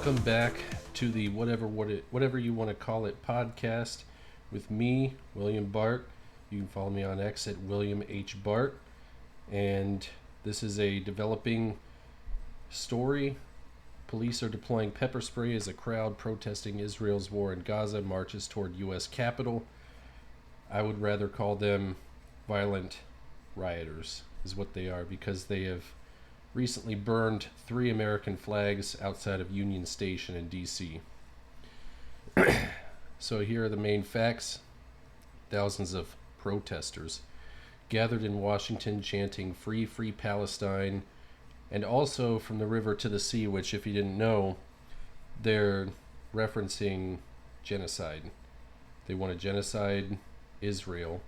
Welcome back to the whatever you want to call it podcast with me, William Bart. You can follow me on X at William H. Bart. And this is a developing story. Police are deploying pepper spray as a crowd protesting Israel's war in Gaza marches toward U.S. Capitol. I would rather call them violent rioters, is what they are, because they have recently burned 3 American flags outside of Union Station in D.C. So here are the main facts. Thousands of protesters gathered in Washington chanting "Free, Free Palestine," and also "From the river to the sea," which, if you didn't know, they're referencing genocide. They want to genocide Israel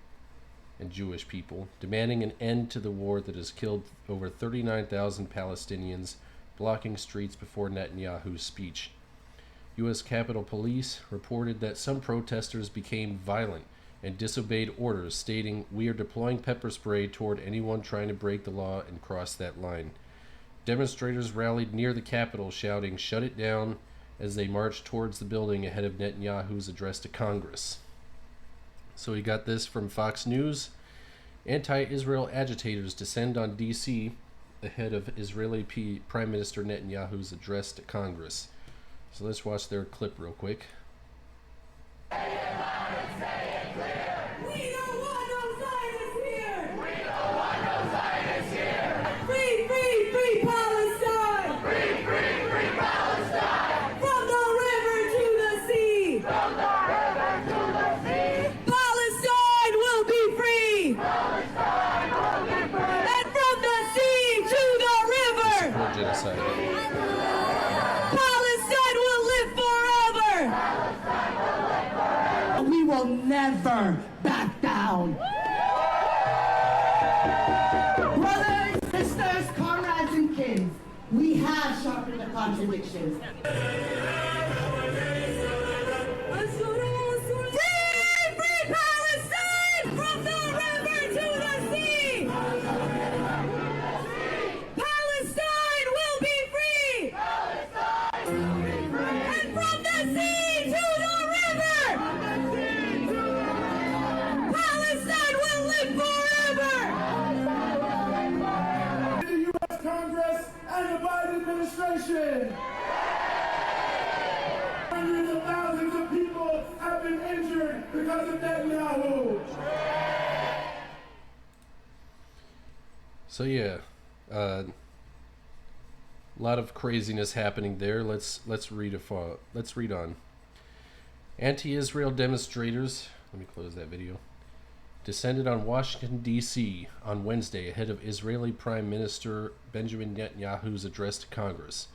and Jewish people, demanding an end to the war that has killed over 39,000 Palestinians, blocking streets before Netanyahu's speech. U.S. Capitol Police reported that some protesters became violent and disobeyed orders, stating, "We are deploying pepper spray toward anyone trying to break the law and cross that line." Demonstrators rallied near the Capitol, shouting, "Shut it down," as they marched towards the building ahead of Netanyahu's address to Congress. So we got this from Fox News. Anti-Israel agitators descend on D.C. ahead of Israeli Prime Minister Netanyahu's address to Congress. So let's watch their clip real quick. We will never back down. Brothers, sisters, comrades, and kids, we have sharpened the contradictions. Administration. Hundreds of thousands of people have been injured because of Netanyahu. So yeah, a lot of craziness happening there. Let's read on. Anti-Israel demonstrators. Let me close that video. Descended on Washington, D.C. on Wednesday ahead of Israeli Prime Minister Benjamin Netanyahu's address to Congress.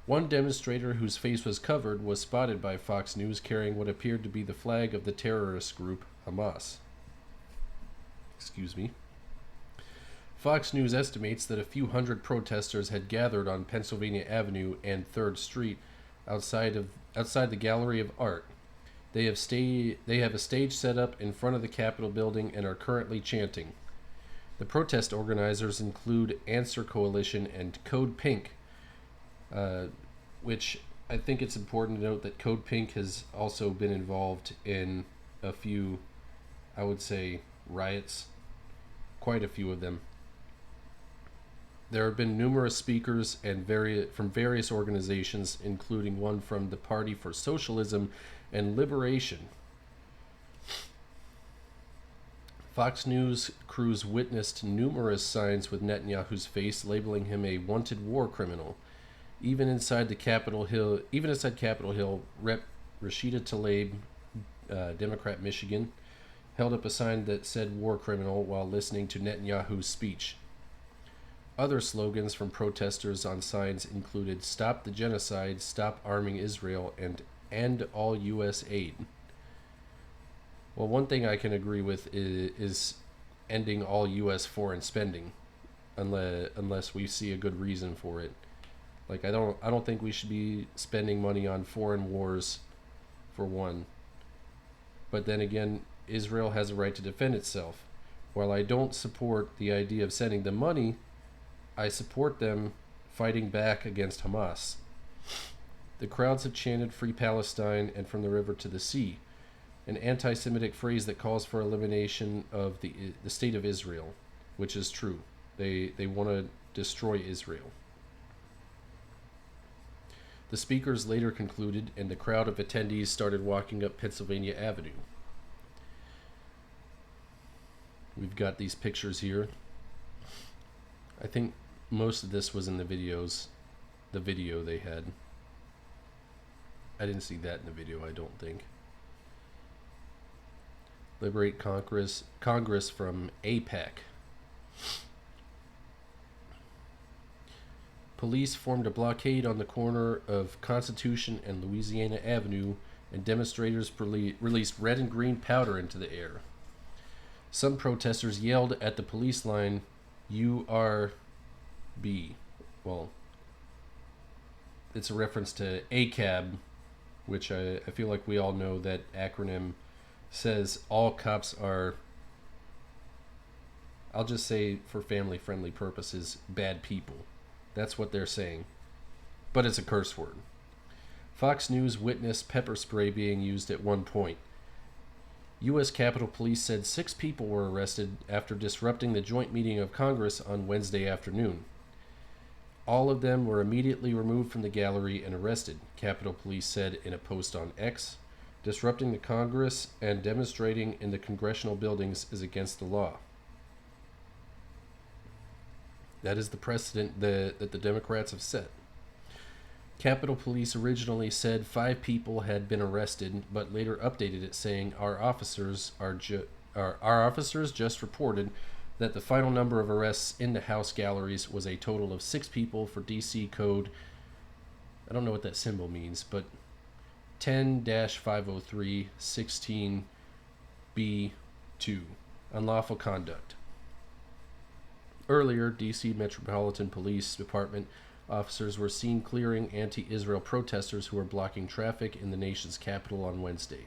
One demonstrator whose face was covered was spotted by Fox News carrying what appeared to be the flag of the terrorist group Hamas. Fox News estimates that a few hundred protesters had gathered on Pennsylvania Avenue and 3rd Street outside the Gallery of Art. They have a stage set up in front of the Capitol building and are currently chanting. The protest organizers include Answer Coalition and Code Pink, which I think it's important to note that Code Pink has also been involved in a few, I would say, riots, quite a few of them. There have been numerous speakers and from various organizations, including one from the Party for Socialism and Liberation. Fox News crews witnessed numerous signs with Netanyahu's face, labeling him a wanted war criminal. Even inside Capitol Hill, Rep. Rashida Tlaib, Democrat, Michigan, held up a sign that said "war criminal" while listening to Netanyahu's speech. Other slogans from protesters on signs included "Stop the genocide," "Stop arming Israel," and "End all U.S. aid." Well, one thing I can agree with is ending all U.S. foreign spending, unless we see a good reason for it. Like, I don't think we should be spending money on foreign wars, for one. But then again, Israel has a right to defend itself. While I don't support the idea of sending them money, I support them fighting back against Hamas. The crowds have chanted "Free Palestine" and "From the River to the Sea," an anti-Semitic phrase that calls for elimination of the state of Israel, which is true. They want to destroy Israel. The speakers later concluded, and the crowd of attendees started walking up Pennsylvania Avenue. We've got these pictures here. I think most of this was in the video they had. I didn't see that in the video, I don't think. Liberate Congress from AIPAC. Police formed a blockade on the corner of Constitution and Louisiana Avenue, and demonstrators released red and green powder into the air. Some protesters yelled at the police line, "URB." Well, it's a reference to ACAB, which I feel like we all know that acronym says all cops are, I'll just say for family-friendly purposes, bad people. That's what they're saying. But it's a curse word. Fox News witnessed pepper spray being used at one point. U.S. Capitol Police said 6 people were arrested after disrupting the joint meeting of Congress on Wednesday afternoon. All of them were immediately removed from the gallery and arrested, Capitol Police said in a post on X. Disrupting the Congress and demonstrating in the congressional buildings is against the law. That is the precedent that the Democrats have set. Capitol Police originally said 5 people had been arrested, but later updated it, saying our officers just reported that the final number of arrests in the House galleries was a total of 6 people for DC Code. I don't know what that symbol means, but 10-503-16B2, unlawful conduct. Earlier, D.C. Metropolitan Police Department officers were seen clearing anti-Israel protesters who were blocking traffic in the nation's capital on Wednesday.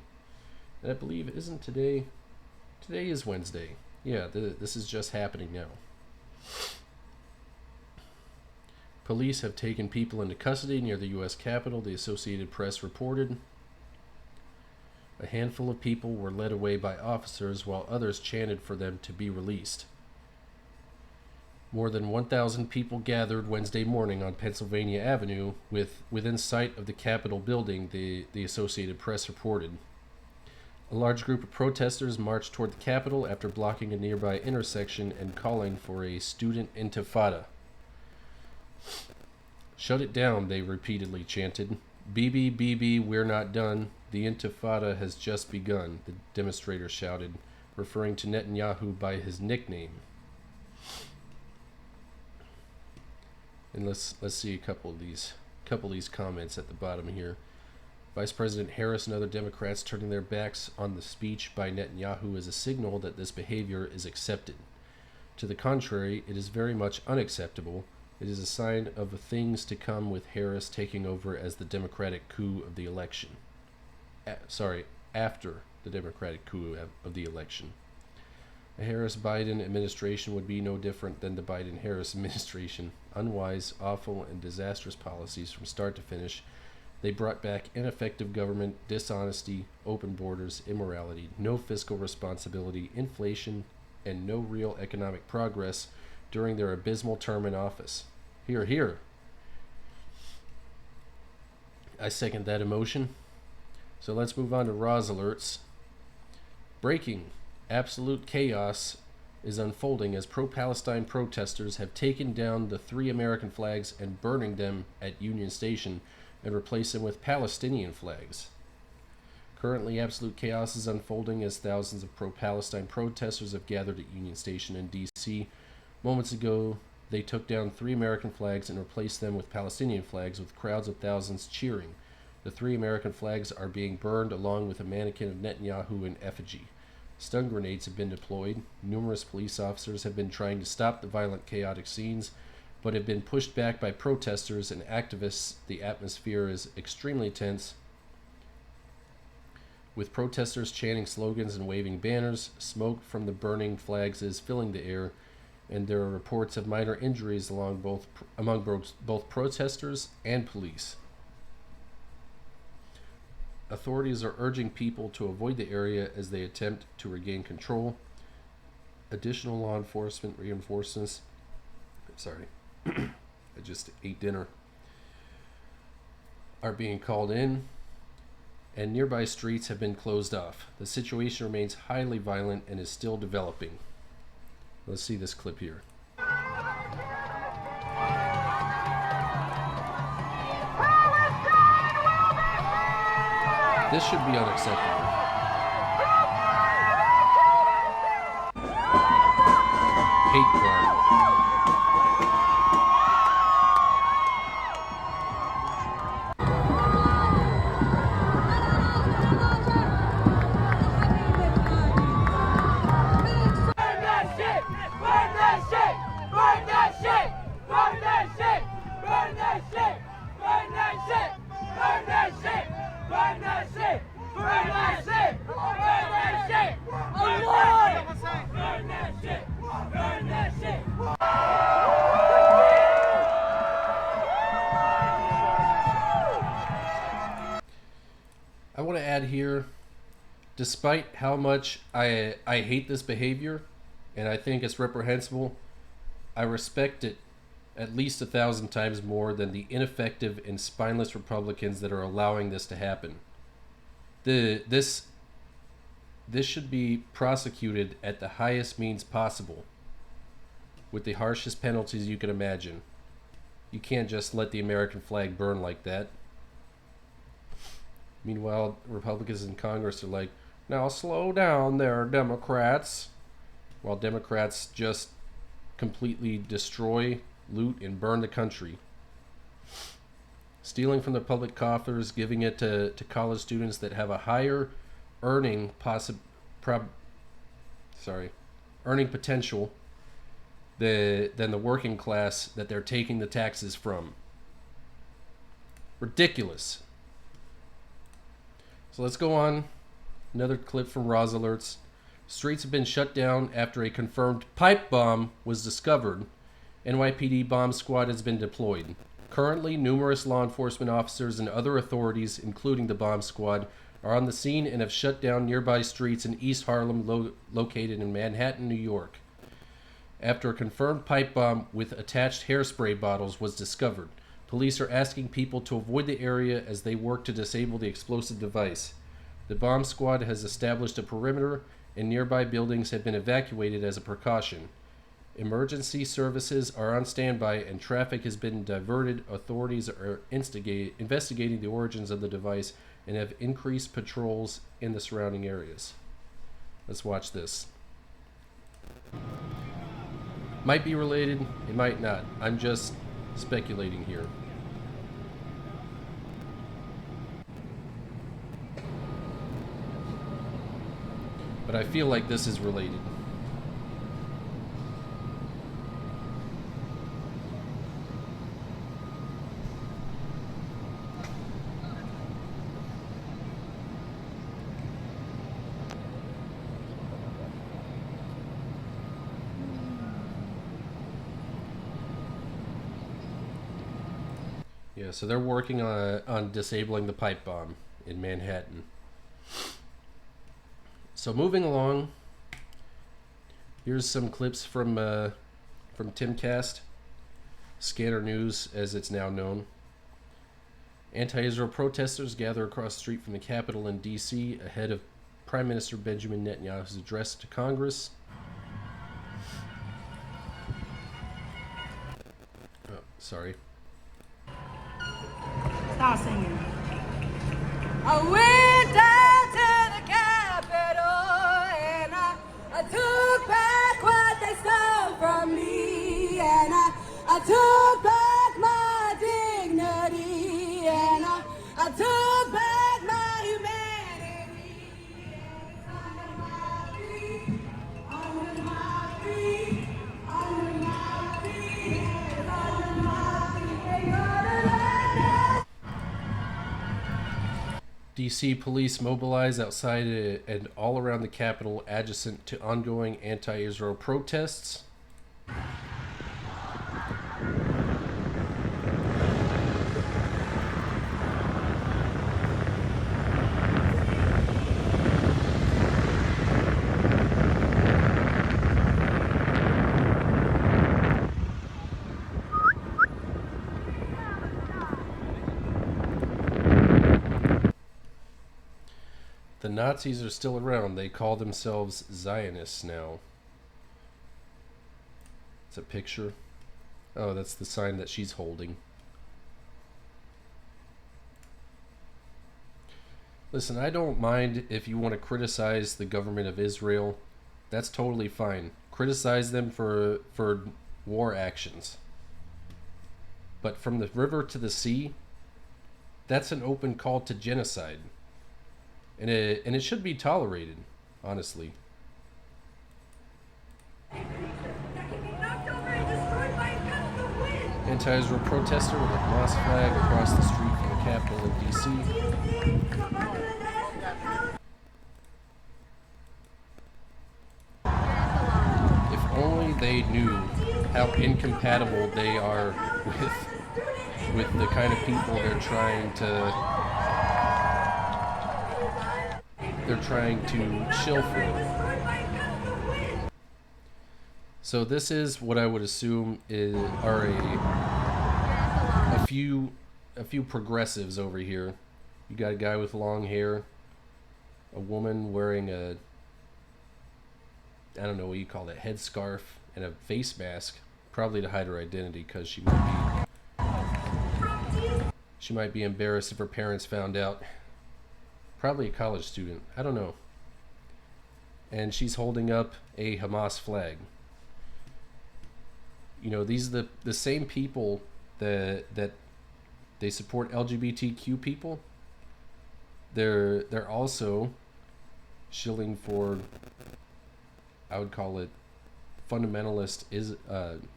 And I believe, isn't today? Today is Wednesday. Yeah, this is just happening now. Police have taken people into custody near the U.S. Capitol, the Associated Press reported. A handful of people were led away by officers while others chanted for them to be released. More than 1,000 people gathered Wednesday morning on Pennsylvania Avenue within sight of the Capitol building, the Associated Press reported. A large group of protesters marched toward the Capitol after blocking a nearby intersection and calling for a student intifada. Shut it down, they repeatedly chanted. Bibi, Bibi, we're not done. The intifada has just begun, the demonstrators shouted, referring to Netanyahu by his nickname. And let's see a couple of these comments at the bottom here. Vice President Harris and other Democrats turning their backs on the speech by Netanyahu is a signal that this behavior is accepted. To the contrary, it is very much unacceptable. It is a sign of the things to come with Harris taking over as the Democratic coup of the election. After the Democratic coup of the election. A Harris-Biden administration would be no different than the Biden-Harris administration. Unwise, awful, and disastrous policies from start to finish. They brought back ineffective government, dishonesty, open borders, immorality, no fiscal responsibility, inflation, and no real economic progress during their abysmal term in office. Hear, hear. I second that emotion. So let's move on to Roz alerts. Breaking. Absolute chaos is unfolding as pro-Palestine protesters have taken down the 3 American flags and burning them at Union Station and replaced them with Palestinian flags. Currently, absolute chaos is unfolding as thousands of pro-Palestine protesters have gathered at Union Station in D.C. Moments ago, they took down 3 American flags and replaced them with Palestinian flags, with crowds of thousands cheering. The 3 American flags are being burned along with a mannequin of Netanyahu in effigy. Stun grenades have been deployed. Numerous police officers have been trying to stop the violent, chaotic scenes, but have been pushed back by protesters and activists. The atmosphere is extremely tense, with protesters chanting slogans and waving banners. Smoke from the burning flags is filling the air, and there are reports of minor injuries among both protesters and police. Authorities are urging people to avoid the area as they attempt to regain control. Additional law enforcement reinforcements. Sorry, I just ate dinner. Are being called in, and nearby streets have been closed off. The situation remains highly violent and is still developing. Let's see this clip here. This should be unacceptable. Hate crime. I want to add here, despite how much I hate this behavior and I think it's reprehensible, I respect it at least 1,000 times more than the ineffective and spineless Republicans that are allowing this to happen. This should be prosecuted at the highest means possible, with the harshest penalties you can imagine. You can't just let the American flag burn like that. Meanwhile, Republicans in Congress are like, now slow down there, Democrats. While Democrats just completely destroy, loot, and burn the country. Stealing from the public coffers, giving it to college students that have a higher earning potential than the working class that they're taking the taxes from. Ridiculous. So let's go on. Another clip from Roz Alerts. Streets have been shut down after a confirmed pipe bomb was discovered. NYPD bomb squad has been deployed. Currently, numerous law enforcement officers and other authorities, including the bomb squad, are on the scene and have shut down nearby streets in East Harlem, located in Manhattan, New York, after a confirmed pipe bomb with attached hairspray bottles was discovered. Police are asking people to avoid the area as they work to disable the explosive device. The bomb squad has established a perimeter, and nearby buildings have been evacuated as a precaution. Emergency services are on standby and traffic has been diverted. Authorities are investigating the origins of the device and have increased patrols in the surrounding areas. Let's watch this. Might be related, it might not. I'm just speculating here. But I feel like this is related. Yeah, so they're working on disabling the pipe bomb in Manhattan. So moving along, here's some clips from Timcast, Scanner News as it's now known. Anti-Israel protesters gather across the street from the Capitol in D.C. ahead of Prime Minister Benjamin Netanyahu's address to Congress. Oh, sorry. Start singing. I went down to the Capitol and I took back what they stole from me, and I took back my dignity, and I took back my humanity. Under my feet, under my feet, under my feet. DC police mobilize outside and all around the Capitol adjacent to ongoing anti-Israel protests. Nazis are still around. They call themselves Zionists now. It's a picture. Oh, that's the sign that she's holding. Listen, I don't mind if you want to criticize the government of Israel. That's totally fine. Criticize them for war actions. But from the river to the sea, that's an open call to genocide. And it should be tolerated, honestly. Anti-Israel protester with a Hamas flag across the street from the Capitol in D.C. If only they knew how incompatible they are with the kind of people they're trying to shill for. So this is what I would assume are a few progressives over here. You got a guy with long hair, a woman wearing a, I don't know what you call that, headscarf and a face mask, probably to hide her identity because she might be embarrassed if her parents found out. Probably a college student, I don't know. And she's holding up a Hamas flag. You know, these are the same people that they support LGBTQ people. They're also shilling for, I would call it, fundamentalist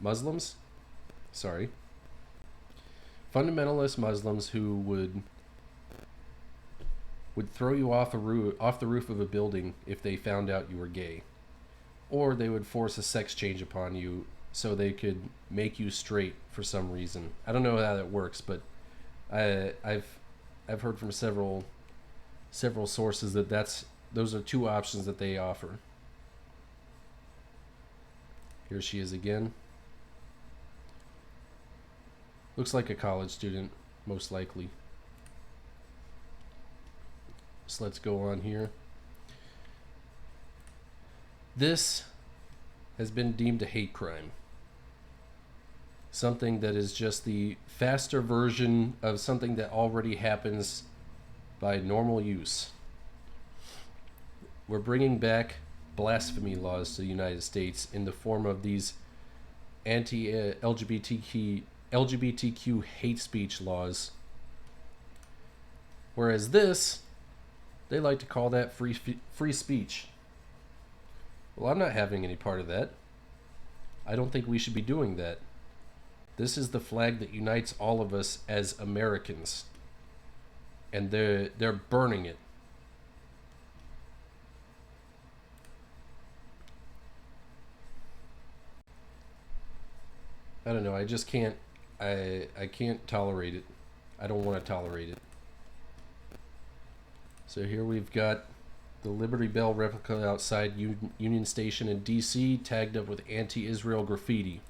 Muslims. Sorry. Fundamentalist Muslims who would throw you off the roof of a building if they found out you were gay, or they would force a sex change upon you so they could make you straight for some reason. I don't know how that works, but I've heard from several sources that those are two options that they offer. Here she is again. Looks like a college student, most likely. So let's go on here. This has been deemed a hate crime. Something that is just the faster version of something that already happens by normal use. We're bringing back blasphemy laws to the United States in the form of these anti-LGBTQ hate speech laws. Whereas this, they like to call that free speech. Well, I'm not having any part of that. I don't think we should be doing that. This is the flag that unites all of us as Americans. And they're burning it. I don't know, I just can't I can't tolerate it. I don't want to tolerate it. So here we've got the Liberty Bell replica outside Union Station in D.C. tagged up with anti-Israel graffiti.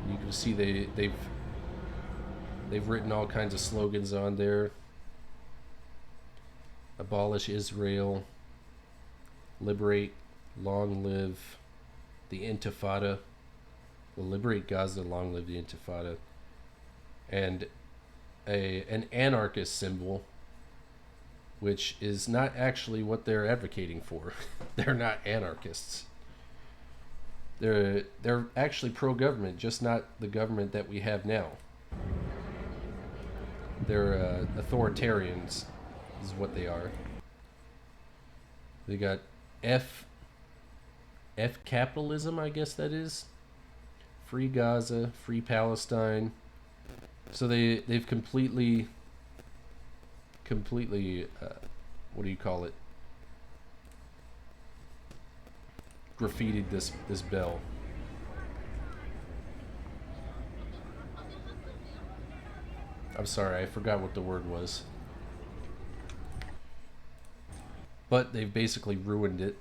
You can see they've written all kinds of slogans on there. Abolish Israel. Liberate. Long live the Intifada. Well, liberate Gaza. Long live the Intifada. And an anarchist symbol, which is not actually what they're advocating for. They're not anarchists. They're actually pro-government, just not the government that we have now. They're authoritarians, is what they are. They got F capitalism, I guess that is. Free Gaza, free Palestine. So they've completely what do you call it? Graffitied this bell. I'm sorry, I forgot what the word was. But they've basically ruined it.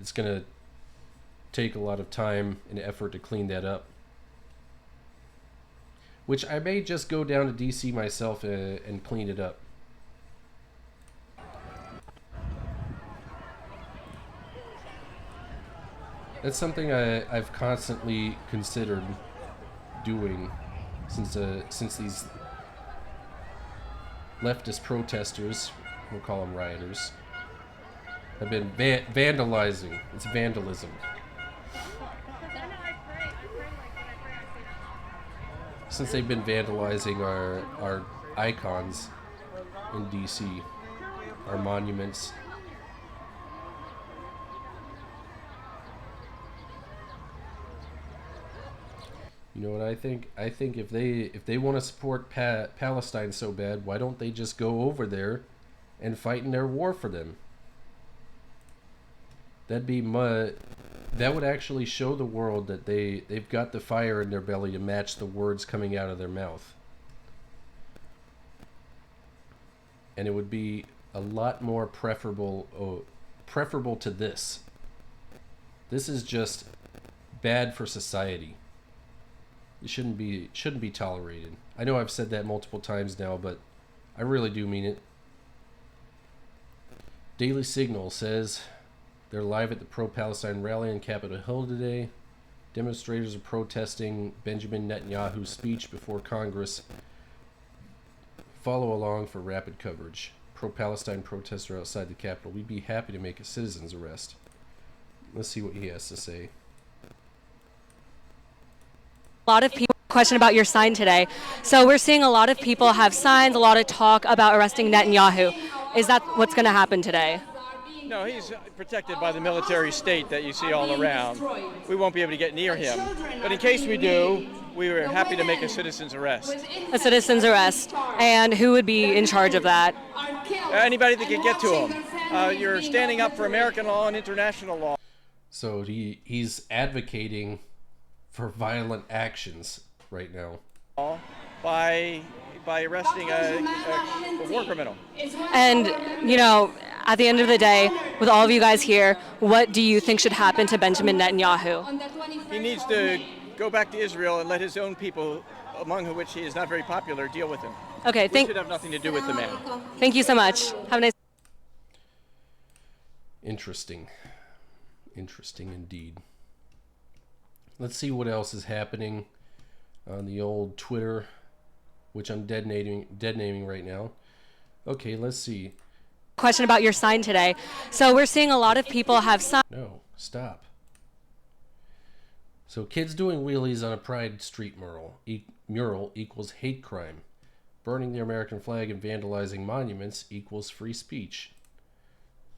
It's gonna take a lot of time and effort to clean that up. which I may just go down to DC myself and clean it up. That's something I've constantly considered doing since these leftist protesters, we'll call them rioters, have been vandalizing. It's vandalism. Since they've been vandalizing our icons in DC, our monuments. You know what I think? I think if they want to support Palestine so bad, why don't they just go over there and fight in their war for them? That would actually show the world that they've got the fire in their belly to match the words coming out of their mouth. And it would be a lot more preferable to this. This is just bad for society. It shouldn't be tolerated. I know I've said that multiple times now, but I really do mean it. Daily Signal says they're live at the pro-Palestine rally on Capitol Hill today. Demonstrators are protesting Benjamin Netanyahu's speech before Congress. Follow along for rapid coverage. Pro-Palestine protester outside the Capitol. We'd be happy to make a citizen's arrest. Let's see what he has to say. A lot of people question about your sign today. So we're seeing a lot of people have signs, a lot of talk about arresting Netanyahu. Is that what's going to happen today? No, he's protected by the military state that you see all around. We won't be able to get near him. But in case we do, we were happy to make a citizen's arrest. A citizen's arrest. And who would be in charge of that? Anybody that can get to him. You're standing up for American law and international law. So he's advocating for violent actions right now. By arresting a war criminal. And, you know, at the end of the day, with all of you guys here, what do you think should happen to Benjamin Netanyahu? He needs to go back to Israel and let his own people, among which he is not very popular, deal with him. Okay, We should have nothing to do with the man. Thank you so much. Have a nice. Interesting. Interesting indeed. Let's see what else is happening on the old Twitter, which I'm dead naming right now. Okay, let's see. Question about your sign today. So we're seeing a lot of people have signs. No, stop. So kids doing wheelies on a Pride Street mural equals hate crime. Burning the American flag and vandalizing monuments equals free speech.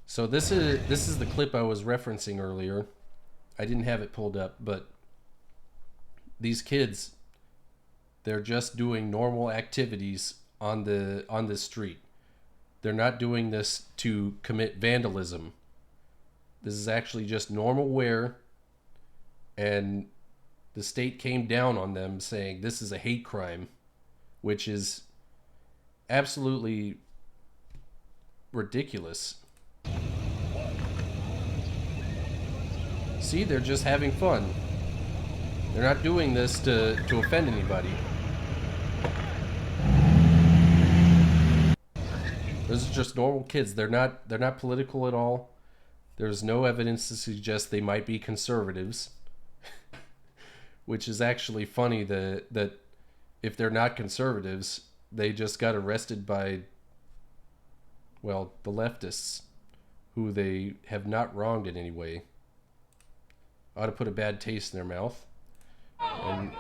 So this is the clip I was referencing earlier. I didn't have it pulled up, but these kids, they're just doing normal activities on the street. They're not doing this to commit vandalism. This is actually just normal wear, and the state came down on them saying this is a hate crime, which is absolutely ridiculous. See, they're just having fun. They're not doing this to offend anybody. Those are just normal kids. They're not political at all. There's no evidence to suggest they might be conservatives. Which is actually funny that if they're not conservatives, they just got arrested by, well, the leftists, who they have not wronged in any way. Ought to put a bad taste in their mouth. And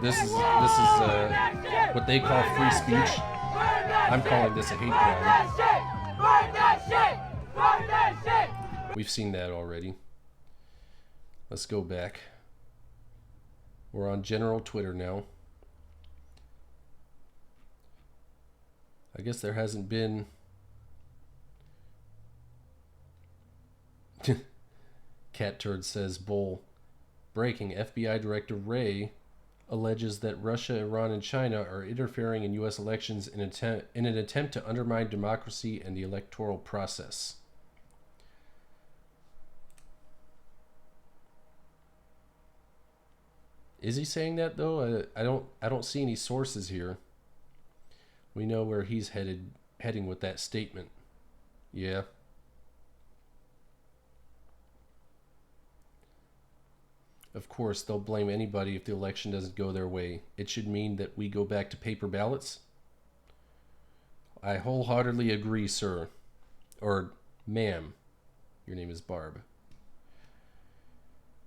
this is what they call free speech. I'm calling this a hate crime. We've seen that already. Let's go back. We're on general Twitter now. I guess there hasn't been Cat Turd says bull. Breaking. FBI Director Wray alleges that Russia, Iran, and China are interfering in U.S. elections in an attempt to undermine democracy and the electoral process. Is he saying that though? I don't see any sources here. We know where he's heading with that statement. Yeah. Of course, they'll blame anybody if the election doesn't go their way. It should mean that we go back to paper ballots. I wholeheartedly agree, sir. Or ma'am. Your name is Barb.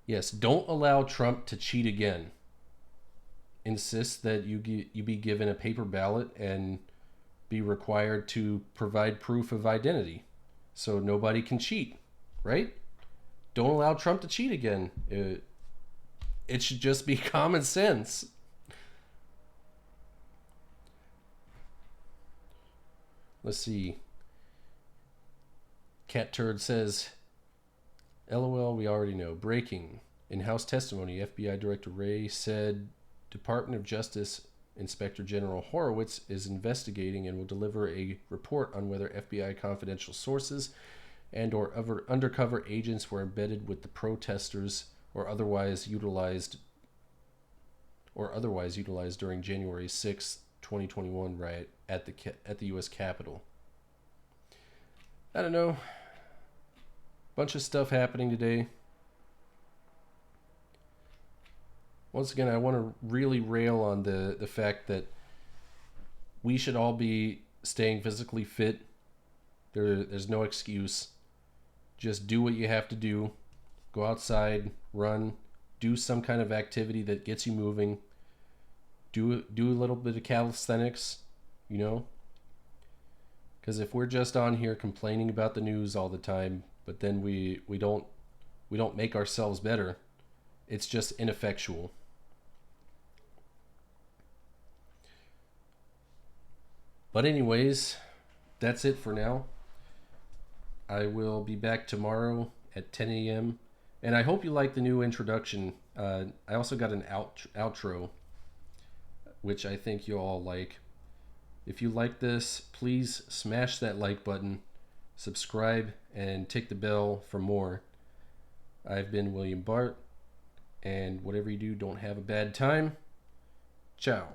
Yes, don't allow Trump to cheat again. Insist that you be given a paper ballot and be required to provide proof of identity so nobody can cheat, right? Don't allow Trump to cheat again. It should just be common sense. Let's see. Cat Turd says, LOL, we already know. Breaking. In House testimony, FBI Director Wray said Department of Justice Inspector General Horowitz is investigating and will deliver a report on whether FBI confidential sources and or other undercover agents were embedded with the protesters or otherwise utilized during January 6, 2021 riot at the US Capitol. I don't know. Bunch of stuff happening today. Once again, I want to really rail on the fact that we should all be staying physically fit. There's no excuse. Just do what you have to do. Go outside, run, do some kind of activity that gets you moving. Do a little bit of calisthenics, you know? Because if we're just on here complaining about the news all the time, but then we don't make ourselves better, it's just ineffectual. But anyways, that's it for now. I will be back tomorrow at 10 a.m. And I hope you like the new introduction. I also got an outro, which I think you'll all like. If you like this, please smash that like button, subscribe, and tick the bell for more. I've been William Bart, and whatever you do, don't have a bad time. Ciao.